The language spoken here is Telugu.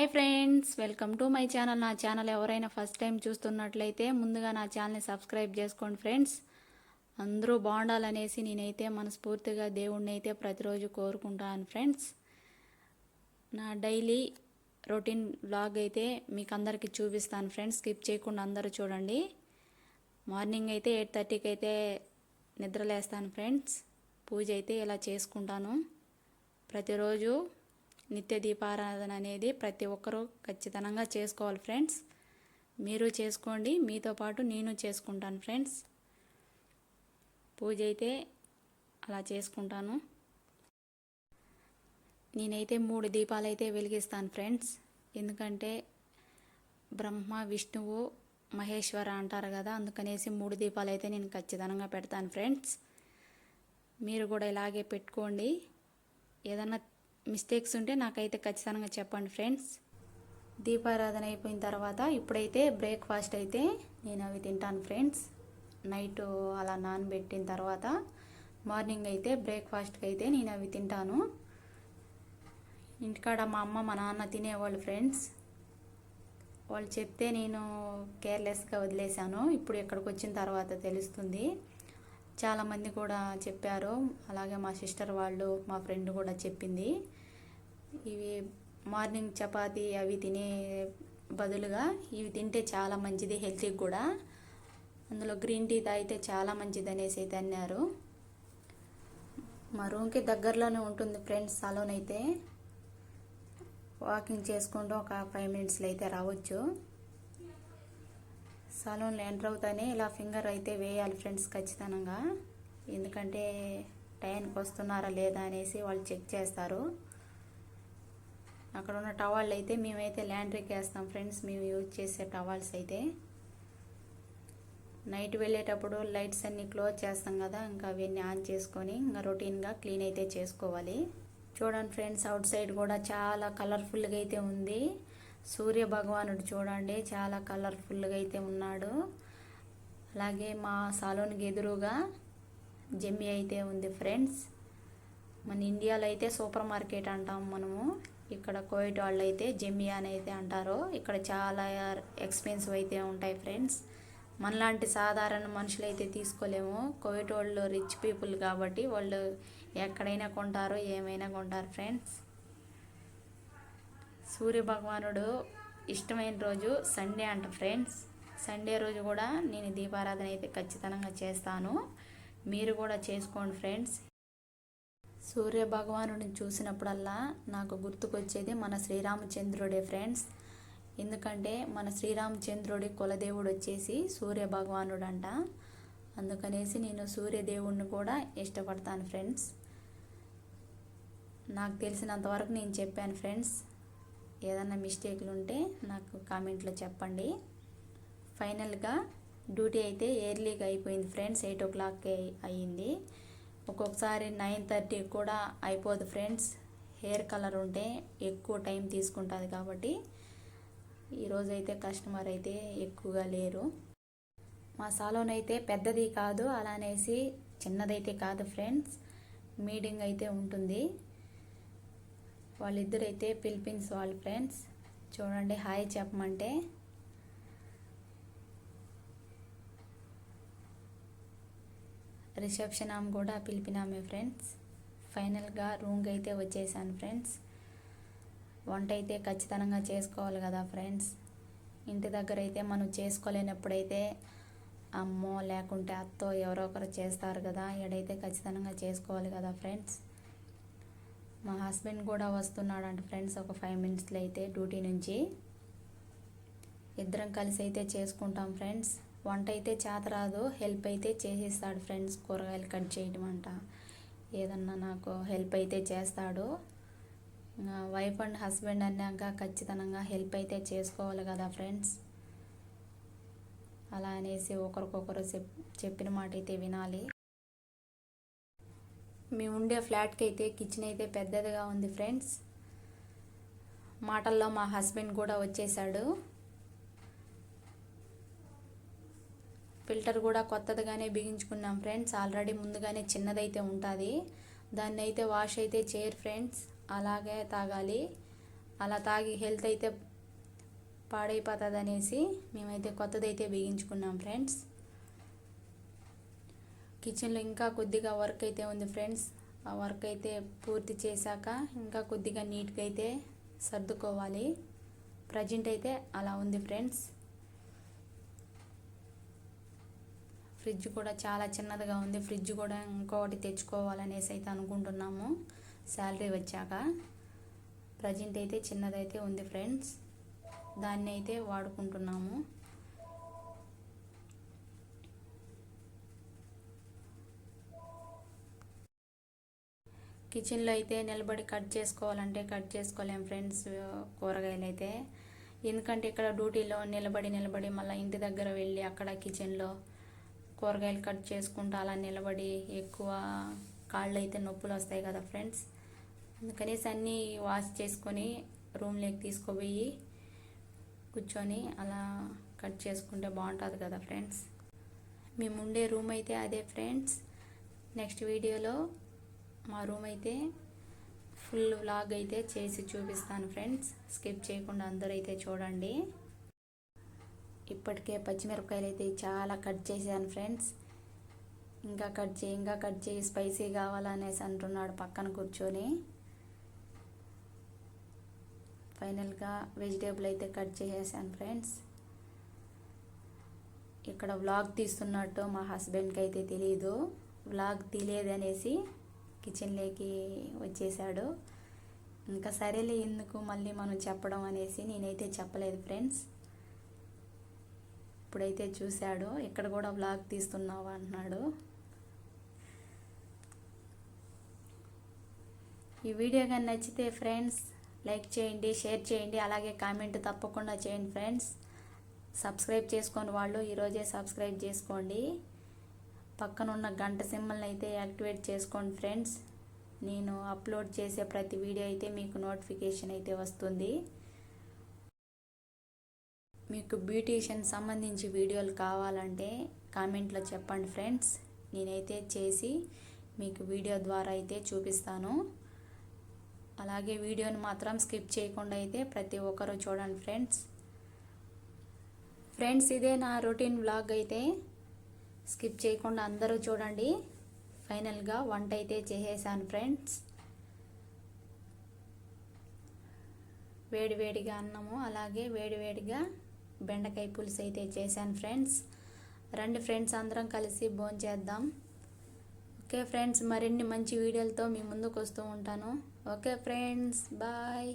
Hi friends, welcome to my channel. నా ఛానల్ ఎవరైనా ఫస్ట్ టైం చూస్తున్నట్లయితే ముందుగా నా ఛానల్ని సబ్స్క్రైబ్ చేసుకోండి ఫ్రెండ్స్. అందరూ బాగుండాలనేసి నేనైతే మనస్ఫూర్తిగా దేవుణ్ణి అయితే ప్రతిరోజు కోరుకుంటాను ఫ్రెండ్స్. నా డైలీ రొటీన్ వ్లాగ్ అయితే మీకు అందరికీ చూపిస్తాను ఫ్రెండ్స్. స్కిప్ చేయకుండా అందరూ చూడండి. మార్నింగ్ అయితే 8:30కి అయితే నిద్రలేస్తాను ఫ్రెండ్స్. పూజ అయితే ఇలా చేసుకుంటాను. ప్రతిరోజు నిత్య దీపారాధన అనేది ప్రతి ఒక్కరూ ఖచ్చితంగా చేసుకోవాలి ఫ్రెండ్స్. మీరు చేసుకోండి, మీతో పాటు నేను చేసుకుంటాను ఫ్రెండ్స్. పూజ అయితే అలా చేసుకుంటాను. నేనైతే 3 దీపాలు అయితే వెలిగిస్తాను ఫ్రెండ్స్. ఎందుకంటే బ్రహ్మ, విష్ణువు, మహేశ్వర అంటారు కదా, అందుకనేసి 3 దీపాలు అయితే నేను ఖచ్చితంగా పెడతాను ఫ్రెండ్స్. మీరు కూడా ఇలాగే పెట్టుకోండి. ఏదన్నా మిస్టేక్స్ ఉంటే నాకైతే ఖచ్చితంగా చెప్పండి ఫ్రెండ్స్. దీపారాధన అయిపోయిన తర్వాత ఇప్పుడైతే బ్రేక్ఫాస్ట్ అయితే నేను అవి తింటాను ఫ్రెండ్స్. నైట్ అలా నానబెట్టిన తర్వాత మార్నింగ్ అయితే బ్రేక్ఫాస్ట్కి అయితే నేను అవి తింటాను. ఇంటికాడ మా అమ్మ మా నాన్న తినేవాళ్ళు ఫ్రెండ్స్. వాళ్ళు చెప్తే నేను కేర్లెస్గా వదిలేశాను. ఇప్పుడు ఇక్కడికి వచ్చిన తర్వాత తెలుస్తుంది. చాలామంది కూడా చెప్పారు, అలాగే మా సిస్టర్ వాళ్ళు, మా ఫ్రెండ్ కూడా చెప్పింది. ఇవి మార్నింగ్ చపాతీ అవి తినే బదులుగా ఇవి తింటే చాలా మంచిది, హెల్తీకి కూడా. అందులో గ్రీన్ టీ తాగితే చాలా మంచిది అనేసి అయితే అన్నారు. మా రూమ్కి దగ్గరలోనే ఉంటుంది ఫ్రెండ్స్ సలూన్ అయితే. వాకింగ్ చేసుకుంటూ ఒక 5 మినిట్స్లో అయితే రావచ్చు. సలూన్లో ఎంటర్ అవుతానే ఇలా ఫింగర్ అయితే వేయాలి ఫ్రెండ్స్ ఖచ్చితంగా. ఎందుకంటే టైంకి వస్తున్నారా లేదా అనేసి వాళ్ళు చెక్ చేస్తారు. అక్కడ ఉన్న టవాళ్ళు అయితే మేమైతే ల్యాండ్రీకి వేస్తాం ఫ్రెండ్స్. మేము యూజ్ చేసే టవాల్స్ అయితే నైట్ వెళ్ళేటప్పుడు లైట్స్ అన్నీ క్లోజ్ చేస్తాం కదా, ఇంకా అవన్నీ ఆన్ చేసుకొని ఇంకా రొటీన్గా క్లీన్ అయితే చేసుకోవాలి. చూడండి ఫ్రెండ్స్, అవుట్ సైడ్ కూడా చాలా కలర్ఫుల్గా అయితే ఉంది. సూర్య భగవానుడు చూడండి చాలా కలర్ఫుల్గా అయితే ఉన్నాడు. అలాగే మా సాలోన్కి ఎదురుగా జమ్మి అయితే ఉంది ఫ్రెండ్స్. మన ఇండియాలో అయితే సూపర్ మార్కెట్ అంటాం మనము, ఇక్కడ కోయిట్ వాళ్ళు అయితే జమ్మి అని అయితే అంటారు. ఇక్కడ చాలా ఎక్స్పెన్సివ్ అయితే ఉంటాయి ఫ్రెండ్స్. మనలాంటి సాధారణ మనుషులు అయితే తీసుకోలేము. కోయిట్ వాళ్ళు రిచ్ పీపుల్ కాబట్టి వాళ్ళు ఎక్కడైనా కొంటారు, ఏమైనా కొంటారు ఫ్రెండ్స్. సూర్య భగవానుడు ఇష్టమైన రోజు సండే అంట ఫ్రెండ్స్. సండే రోజు కూడా నేను దీపారాధన అయితే ఖచ్చితంగా చేస్తాను. మీరు కూడా చేసుకోండి ఫ్రెండ్స్. సూర్య భగవానుడిని చూసినప్పుడల్లా నాకు గుర్తుకొచ్చేది మన శ్రీరామచంద్రుడే ఫ్రెండ్స్. ఎందుకంటే మన శ్రీరామచంద్రుడి కులదేవుడు వచ్చేసి సూర్య భగవానుడు అంట. అందుకనేసి నేను సూర్యదేవుడిని కూడా ఇష్టపడతాను ఫ్రెండ్స్. నాకు తెలిసినంతవరకు నేను చెప్పాను ఫ్రెండ్స్. ఏదన్నా మిస్టేక్లు ఉంటే నాకు కామెంట్లో చెప్పండి. ఫైనల్గా డ్యూటీ అయితే ఎర్లీగా అయిపోయింది ఫ్రెండ్స్. 8 o'clock అయ్యింది. ఒక్కొక్కసారి 9:30 కూడా అయిపోదు ఫ్రెండ్స్. హెయిర్ కలర్ ఉంటే ఎక్కువ టైం తీసుకుంటుంది కాబట్టి ఈరోజు అయితే కస్టమర్ అయితే ఎక్కువగా లేరు. మా సాలోన్ అయితే పెద్దది కాదు, అలానేసి చిన్నదైతే కాదు ఫ్రెండ్స్, మీడియం అయితే ఉంటుంది. వాళ్ళిద్దరైతే ఫిలిప్పీన్స్ వాళ్ళు ఫ్రెండ్స్. చూడండి హాయ్ చెప్పమంటే రిసెప్షన్ ఆమె కూడా పిలిపినామే ఫ్రెండ్స్. ఫైనల్గా రూమ్కి అయితే వచ్చేసాను ఫ్రెండ్స్. వంట అయితే ఖచ్చితంగా చేసుకోవాలి కదా ఫ్రెండ్స్. ఇంటి దగ్గర అయితే మనం చేసుకోలేనప్పుడైతే అమ్మో లేకుంటే అత్తో ఎవరో ఒకరు చేస్తారు కదా, ఎడైతే ఖచ్చితంగా చేసుకోవాలి కదా ఫ్రెండ్స్. మా హస్బెండ్ కూడా వస్తున్నాడంట ఫ్రెండ్స్ ఒక 5 మినిట్స్లో అయితే డ్యూటీ నుంచి. ఇద్దరం కలిసి అయితే చేసుకుంటాం ఫ్రెండ్స్. వంట అయితే చేతరాదు, హెల్ప్ అయితే చేసేస్తాడు ఫ్రెండ్స్. కూరగాయలు కట్ చేయడం అంట ఏదన్నా నాకు హెల్ప్ అయితే చేస్తాడు. వైఫ్ అండ్ హస్బెండ్ అన్నాక ఖచ్చితంగా హెల్ప్ అయితే చేసుకోవాలి కదా ఫ్రెండ్స్. అలా అనేసి ఒకరికొకరు చెప్పిన మాట అయితే వినాలి. మేము ఉండే ఫ్లాట్కి అయితే కిచెన్ అయితే పెద్దదిగా ఉంది ఫ్రెండ్స్. మాటల్లో మా హస్బెండ్ కూడా వచ్చేసాడు. ఫిల్టర్ కూడా కొత్తదిగానే బిగించుకున్నాం ఫ్రెండ్స్. ఆల్రెడీ ముందుగానే చిన్నదైతే ఉంటుంది, దాన్ని అయితే వాష్ అయితే చేయరు ఫ్రెండ్స్. అలాగే తాగాలి. అలా తాగి హెల్త్ అయితే పాడైపోతుంది అనేసి మేమైతే కొత్తదైతే బిగించుకున్నాం ఫ్రెండ్స్. కిచెన్లో ఇంకా కొద్దిగా వర్క్ అయితే ఉంది ఫ్రెండ్స్. ఆ వర్క్ అయితే పూర్తి చేశాక ఇంకా కొద్దిగా నీట్గా అయితే సర్దుకోవాలి. ప్రజెంట్ అయితే అలా ఉంది ఫ్రెండ్స్. ఫ్రిడ్జ్ కూడా చాలా చిన్నదిగా ఉంది. ఫ్రిడ్జ్ కూడా ఇంకొకటి తెచ్చుకోవాలనేసి అయితే అనుకుంటున్నాము శాలరీ వచ్చాక. ప్రజెంట్ అయితే చిన్నదైతే ఉంది ఫ్రెండ్స్, దాన్ని అయితే వాడుకుంటున్నాము. కిచెన్లో అయితే నిలబడి కట్ చేసుకోవాలంటే కట్ చేసుకోలేం ఫ్రెండ్స్ కూరగాయలు అయితే. ఎందుకంటే ఇక్కడ డ్యూటీలో నిలబడి మళ్ళీ ఇంటి దగ్గర వెళ్ళి అక్కడ కిచెన్లో కూరగాయలు కట్ చేసుకుంటూ అలా నిలబడి ఎక్కువ కాళ్ళు అయితే నొప్పులు వస్తాయి కదా ఫ్రెండ్స్. అందుకనేసి అన్నీ వాష్ చేసుకొని రూమ్లోకి తీసుకుపోయి కూర్చొని అలా కట్ చేసుకుంటే బాగుంటుంది కదా ఫ్రెండ్స్. మేము ఉండే రూమ్ అయితే అదే ఫ్రెండ్స్. నెక్స్ట్ వీడియోలో మా రూమ్ అయితే ఫుల్ వ్లాగ్ అయితే చేసి చూపిస్తాను ఫ్రెండ్స్. స్కిప్ చేయకుండా అందరూ అయితే చూడండి. ఇప్పటికే పచ్చిమిరపకాయలు అయితే చాలా కట్ చేశాను ఫ్రెండ్స్. ఇంకా కట్ చేయి స్పైసీ కావాలనేసి అంటున్నాడు పక్కన కూర్చొని. ఫైనల్గా వెజిటేబుల్ అయితే కట్ చేసేసాను ఫ్రెండ్స్. ఇక్కడ వ్లాగ్ తీస్తున్నట్టు మా హస్బెండ్కి అయితే తెలియదు. వ్లాగ్ తీయలేదనేసి కిచెన్లోకి వచ్చేసాడు. ఇంకా సరేలే ఎందుకు మళ్ళీ మనం చెప్పడం అనేసి నేనైతే చెప్పలేదు ఫ్రెండ్స్. ఇప్పుడైతే చూశాడు, ఇక్కడ కూడా వ్లాగ్ తీస్తున్నావు అంటున్నాడు. ఈ వీడియో కానీ నచ్చితే ఫ్రెండ్స్ లైక్ చేయండి, షేర్ చేయండి, అలాగే కామెంట్ తప్పకుండా చేయండి ఫ్రెండ్స్. సబ్స్క్రైబ్ చేసుకొని వాళ్ళు ఈరోజే సబ్స్క్రైబ్ చేసుకోండి. పక్కన ఉన్న గంట సింబల్ని అయితే యాక్టివేట్ చేసుకోండి ఫ్రెండ్స్. నేను అప్లోడ్ చేసే ప్రతి వీడియో అయితే మీకు నోటిఫికేషన్ అయితే వస్తుంది. మీకు బ్యూటీషియన్ సంబంధించి వీడియోలు కావాలంటే కామెంట్లో చెప్పండి ఫ్రెండ్స్. నేనైతే చేసి మీకు వీడియో ద్వారా అయితే చూపిస్తాను. అలాగే వీడియోని మాత్రం స్కిప్ చేయకుండా అయితే ప్రతి ఒక్కరూ చూడండి ఫ్రెండ్స్. ఫ్రెండ్స్ ఇదే నా రొటీన్ వ్లాగ్ అయితే స్కిప్ చేయకుండా అందరూ చూడండి. ఫైనల్గా వంట అయితే చేసేసాను ఫ్రెండ్స్. వేడివేడిగా అన్నము అలాగే వేడివేడిగా బెండకాయ పులుసు అయితే చేశాను ఫ్రెండ్స్. రండి ఫ్రెండ్స్ అందరం కలిసి భోంచేద్దాం. ఓకే ఫ్రెండ్స్, మరిన్ని మంచి వీడియోలతో మీ ముందుకు వస్తూ ఉంటాను. Okay friends, bye.